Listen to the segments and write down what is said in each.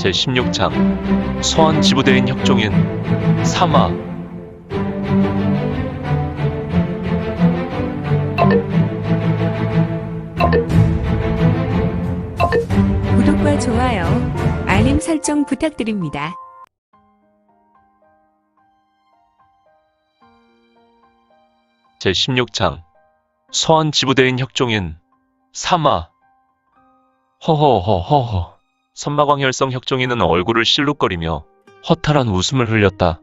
제16장 소환지부대인 혁종인 3화. 구독과 좋아요, 알림 설정 부탁드립니다. 제16장 소환지부대인 혁종인 3화. 허허허허허. 선마광혈성 혁종이는 얼굴을 실룩거리며 허탈한 웃음을 흘렸다.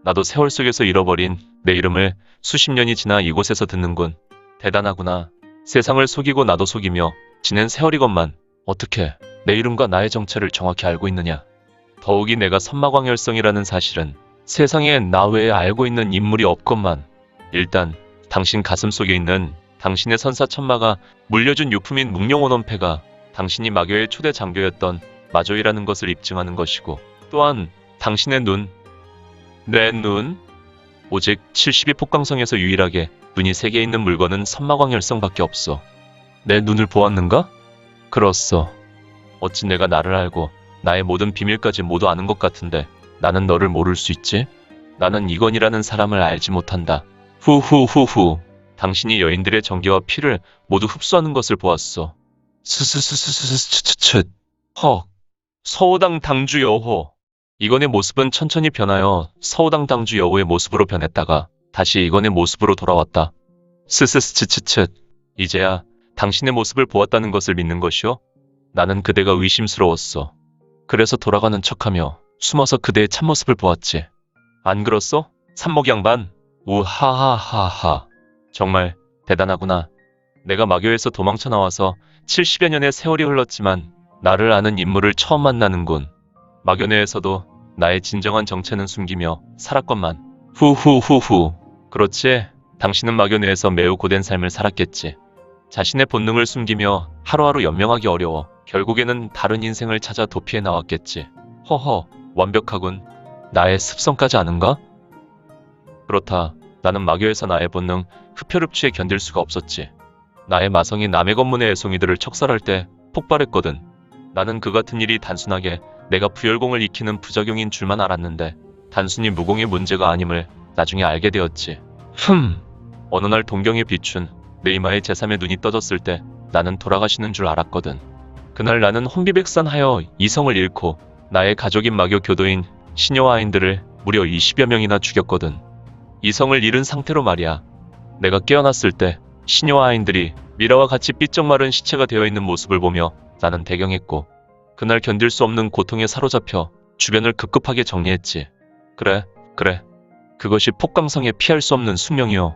나도 세월 속에서 잃어버린 내 이름을 수십 년이 지나 이곳에서 듣는군. 대단하구나. 세상을 속이고 나도 속이며 지낸 세월이건만 어떻게 내 이름과 나의 정체를 정확히 알고 있느냐. 더욱이 내가 선마광혈성이라는 사실은 세상에 나 외에 알고 있는 인물이 없건만 일단 당신 가슴 속에 있는 당신의 선사천마가 물려준 유품인 묵룡원원패가 당신이 마교의 초대 장교였던 마조이라는 것을 입증하는 것이고, 또한 당신의 눈, 내 눈, 오직 72 폭광성에서 유일하게 눈이 3개 있는 물건은 선마광혈성밖에 없어. 내 눈을 보았는가? 그렇소. 어찌 내가 나를 알고 나의 모든 비밀까지 모두 아는 것 같은데 나는 너를 모를 수 있지? 나는 이건이라는 사람을 알지 못한다. 후후후후. 당신이 여인들의 정기와 피를 모두 흡수하는 것을 보았소. 스스스스스스츠츠츠. 헉. 서호당 당주 여호. 이건의 모습은 천천히 변하여 서호당 당주 여호의 모습으로 변했다가 다시 이건의 모습으로 돌아왔다. 스스스츠츠츠. 이제야 당신의 모습을 보았다는 것을 믿는 것이오? 나는 그대가 의심스러웠어. 그래서 돌아가는 척하며 숨어서 그대의 참모습을 보았지. 안 그렇소? 산목양반. 우하하하하. 정말 대단하구나. 내가 마교에서 도망쳐 나와서 70여 년의 세월이 흘렀지만 나를 아는 인물을 처음 만나는군. 마교 내에서도 나의 진정한 정체는 숨기며 살았건만. 후후후후. 그렇지. 당신은 마교 내에서 매우 고된 삶을 살았겠지. 자신의 본능을 숨기며 하루하루 연명하기 어려워 결국에는 다른 인생을 찾아 도피해 나왔겠지. 허허, 완벽하군. 나의 습성까지 아는가? 그렇다. 나는 마교에서 나의 본능, 흡혈흡취에 견딜 수가 없었지. 나의 마성이 남의 건문의 애송이들을 척살할 때 폭발했거든. 나는 그 같은 일이 단순하게 내가 부열공을 익히는 부작용인 줄만 알았는데 단순히 무공의 문제가 아님을 나중에 알게 되었지. 어느 날 동경에 비춘 내 이마에 제3의 눈이 떠졌을 때 나는 돌아가시는 줄 알았거든. 그날 나는 혼비백산하여 이성을 잃고 나의 가족인 마교 교도인 시녀와 아인들을 무려 20여 명이나 죽였거든. 이성을 잃은 상태로 말이야. 내가 깨어났을 때 시녀와 아인들이 미라와 같이 삐쩍 마른 시체가 되어 있는 모습을 보며 나는 대경했고, 그날 견딜 수 없는 고통에 사로잡혀 주변을 급급하게 정리했지. 그래. 그것이 폭광성에 피할 수 없는 숙명이요.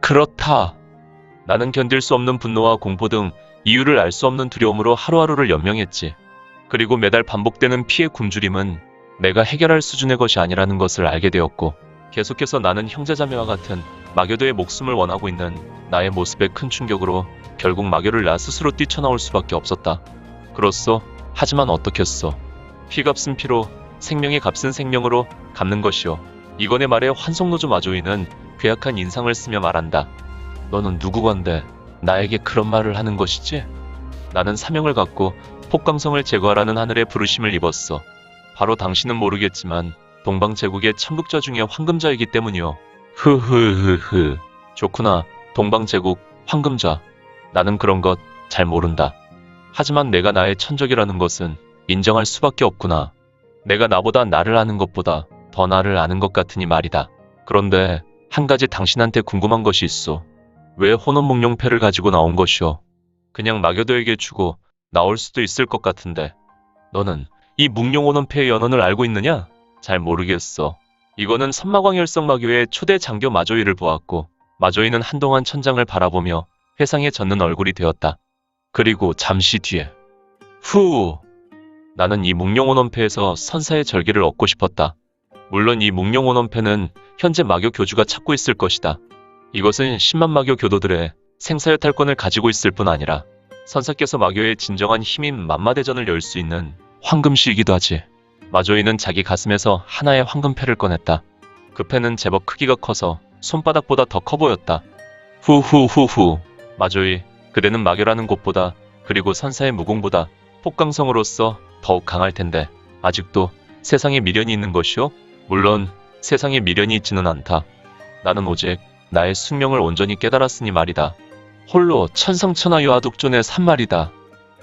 그렇다. 나는 견딜 수 없는 분노와 공포 등 이유를 알 수 없는 두려움으로 하루하루를 연명했지. 그리고 매달 반복되는 피의 굶주림은 내가 해결할 수준의 것이 아니라는 것을 알게 되었고, 계속해서 나는 형제자매와 같은 마교도의 목숨을 원하고 있는 나의 모습에 큰 충격으로 결국 마교를 나 스스로 뛰쳐나올 수밖에 없었다. 그렇소. 하지만 어떻겠소. 피값은 피로, 생명의 값은 생명으로 갚는 것이오. 이건의 말에 환송노조 마조이는 괴악한 인상을 쓰며 말한다. 너는 누구건데 나에게 그런 말을 하는 것이지? 나는 사명을 갖고 폭광성을 제거하라는 하늘의 부르심을 입었어. 바로 당신은 모르겠지만 동방제국의 참국자 중에 황금자이기 때문이요. 흐흐흐흐. 좋구나. 동방제국, 황금자. 나는 그런 것 잘 모른다. 하지만 내가 나의 천적이라는 것은 인정할 수밖에 없구나. 내가 나보다 나를 아는 것보다 더 나를 아는 것 같으니 말이다. 그런데 한 가지 당신한테 궁금한 것이 있어. 왜 혼원몽룡패를 가지고 나온 것이오? 그냥 마교도에게 주고 나올 수도 있을 것 같은데. 너는 이 묵룡혼원패의 연원을 알고 있느냐? 잘 모르겠어. 이거는 선마광혈성 마교의 초대 장교 마조이를 보았고, 마조이는 한동안 천장을 바라보며 회상에 젖는 얼굴이 되었다. 그리고 잠시 뒤에 나는 이 묵룡혼원패에서 선사의 절기를 얻고 싶었다. 물론 이 묵룡혼원패는 현재 마교 교주가 찾고 있을 것이다. 이것은 10만 마교 교도들의 생사여탈권을 가지고 있을 뿐 아니라 선사께서 마교의 진정한 힘인 만마대전을 열 수 있는 황금시이기도 하지. 마조이는 자기 가슴에서 하나의 황금패를 꺼냈다. 그 패는 제법 크기가 커서 손바닥보다 더 커 보였다. 후후후후. 마조이, 그대는 마교라는 곳보다, 그리고 선사의 무공보다 폭강성으로서 더욱 강할 텐데 아직도 세상에 미련이 있는 것이오? 물론 세상에 미련이 있지는 않다. 나는 오직 나의 숙명을 온전히 깨달았으니 말이다. 홀로 천상천하 유아독존의 산말이다.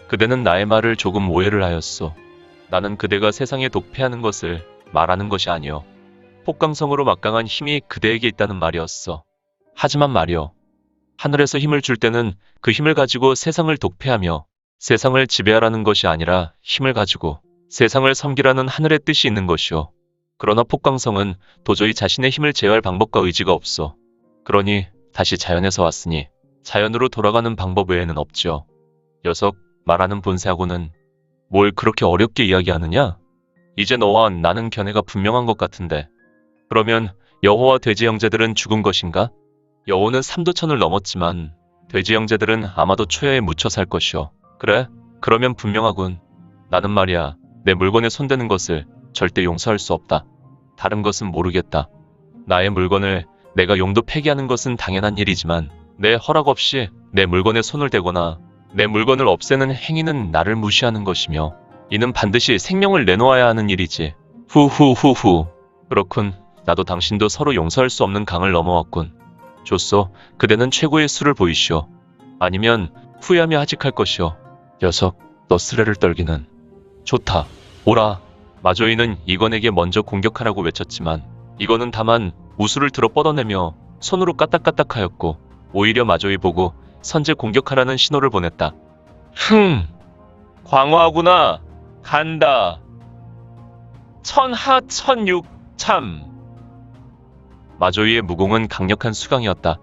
그대는 나의 말을 조금 오해를 하였소. 나는 그대가 세상에 독패하는 것을 말하는 것이 아니오. 폭강성으로 막강한 힘이 그대에게 있다는 말이었어. 하지만 말이오. 하늘에서 힘을 줄 때는 그 힘을 가지고 세상을 독패하며 세상을 지배하라는 것이 아니라 힘을 가지고 세상을 섬기라는 하늘의 뜻이 있는 것이오. 그러나 폭강성은 도저히 자신의 힘을 제어할 방법과 의지가 없어. 그러니 다시 자연에서 왔으니 자연으로 돌아가는 방법 외에는 없죠. 녀석, 말하는 본세하고는 뭘 그렇게 어렵게 이야기하느냐? 이제 너와 나는 견해가 분명한 것 같은데. 그러면 여호와 돼지 형제들은 죽은 것인가? 여호는 삼도천을 넘었지만 돼지 형제들은 아마도 초야에 묻혀 살 것이오. 그래? 그러면 분명하군. 나는 말이야, 내 물건에 손대는 것을 절대 용서할 수 없다. 다른 것은 모르겠다. 나의 물건을 내가 용도 폐기하는 것은 당연한 일이지만 내 허락 없이 내 물건에 손을 대거나 내 물건을 없애는 행위는 나를 무시하는 것이며 이는 반드시 생명을 내놓아야 하는 일이지. 후후후후. 그렇군. 나도 당신도 서로 용서할 수 없는 강을 넘어왔군. 좋소. 그대는 최고의 수를 보이시오. 아니면 후회하며 하직할 것이오. 녀석, 너 쓰레를 떨기는. 좋다. 오라. 마조이는 이건에게 먼저 공격하라고 외쳤지만 이건은 다만 우수를 들어 뻗어내며 손으로 까딱까딱하였고 오히려 마조이 보고 선제 공격하라는 신호를 보냈다. 광화하구나. 간다. 천하천육 참. 마조이의 무공은 강력한 수강이었다.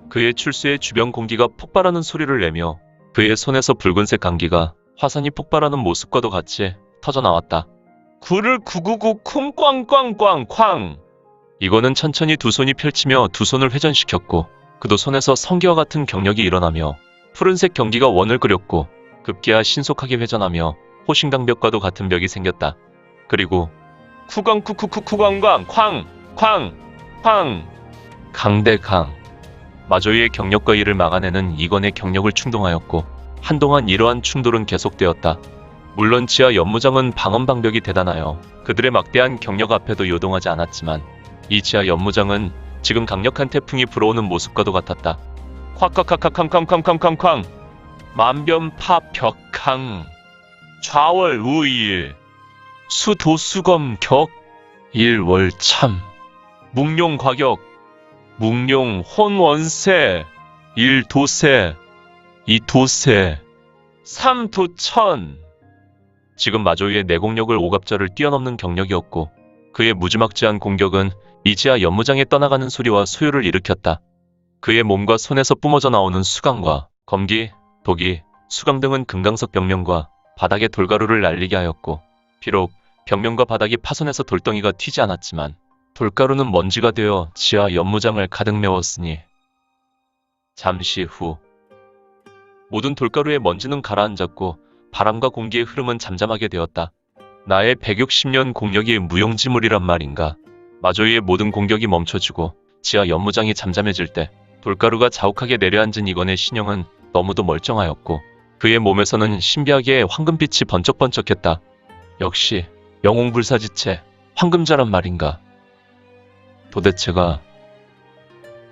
그의 출수에 주변 공기가 폭발하는 소리를 내며 그의 손에서 붉은색 강기가 화산이 폭발하는 모습과도 같이 터져나왔다. 구를 구구구 쿵꽝꽝꽝쾅. 이거는 천천히 두 손이 펼치며 두 손을 회전시켰고 그도 손에서 성기와 같은 경력이 일어나며 푸른색 경기가 원을 그렸고 급기야 신속하게 회전하며 호신강벽과도 같은 벽이 생겼다. 그리고 쿠광쿠쿠쿠쿠광광 쾅쾅 쾅. 강대강. 마조이의 경력과 이를 막아내는 이건의 경력을 충동하였고 한동안 이러한 충돌은 계속되었다. 물론 지하 연무장은 방언방벽이 대단하여 그들의 막대한 경력 앞에도 요동하지 않았지만 이 지하 연무장은 지금 강력한 태풍이 불어오는 모습과도 같았다. 콱콱콱콱쾅쾅쾅쾅쾅. 만변파벽강. 좌월우일. 수도수검격. 일월참. 묵룡과격. 묵룡혼원세. 일도세. 이도세. 삼도천. 지금 마조이의 내공력을 오갑절을 뛰어넘는 경력이었고 그의 무지막지한 공격은 이지하 연무장에 떠나가는 소리와 소요를 일으켰다. 그의 몸과 손에서 뿜어져 나오는 수강과 검기, 도기, 수강 등은 금강석 벽면과 바닥에 돌가루를 날리게 하였고 비록 벽면과 바닥이 파손해서 돌덩이가 튀지 않았지만 돌가루는 먼지가 되어 지하 연무장을 가득 메웠으니 잠시 후 모든 돌가루의 먼지는 가라앉았고 바람과 공기의 흐름은 잠잠하게 되었다. 나의 160년 공력이 무용지물이란 말인가. 마조이의 모든 공격이 멈춰지고 지하 연무장이 잠잠해질 때 돌가루가 자욱하게 내려앉은 이건의 신형은 너무도 멀쩡하였고 그의 몸에서는 신비하게 황금빛이 번쩍번쩍했다. 역시 영웅불사지체 황금자란 말인가. 도대체가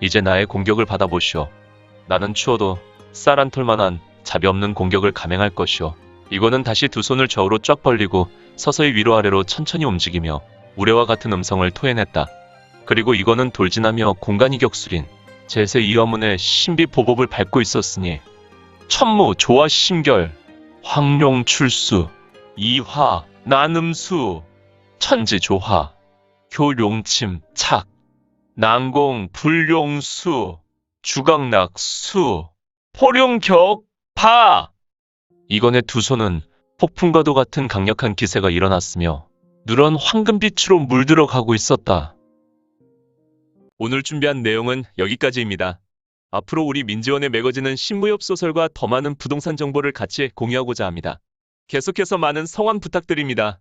이제 나의 공격을 받아보시오. 나는 추워도 쌀 한 톨만한 자비 없는 공격을 감행할 것이오. 이거는 다시 두 손을 좌우로 쫙 벌리고 서서히 위로 아래로 천천히 움직이며 우레와 같은 음성을 토해냈다. 그리고 이거는 돌진하며 공간이 격술인 제세 이화문의 신비 보법을 밟고 있었으니 천무 조화 심결 황룡 출수 이화 난음수 천지 조화 교룡침 착 난공 불룡수 주강낙수 포룡격파. 이건의 두 손은 폭풍과도 같은 강력한 기세가 일어났으며 누런 황금빛으로 물들어 가고 있었다. 오늘 준비한 내용은 여기까지입니다. 앞으로 우리 민지원에 매거지는 신무협 소설과 더 많은 부동산 정보를 같이 공유하고자 합니다. 계속해서 많은 성원 부탁드립니다.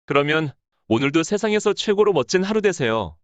그러면 오늘도 세상에서 최고로 멋진 하루 되세요.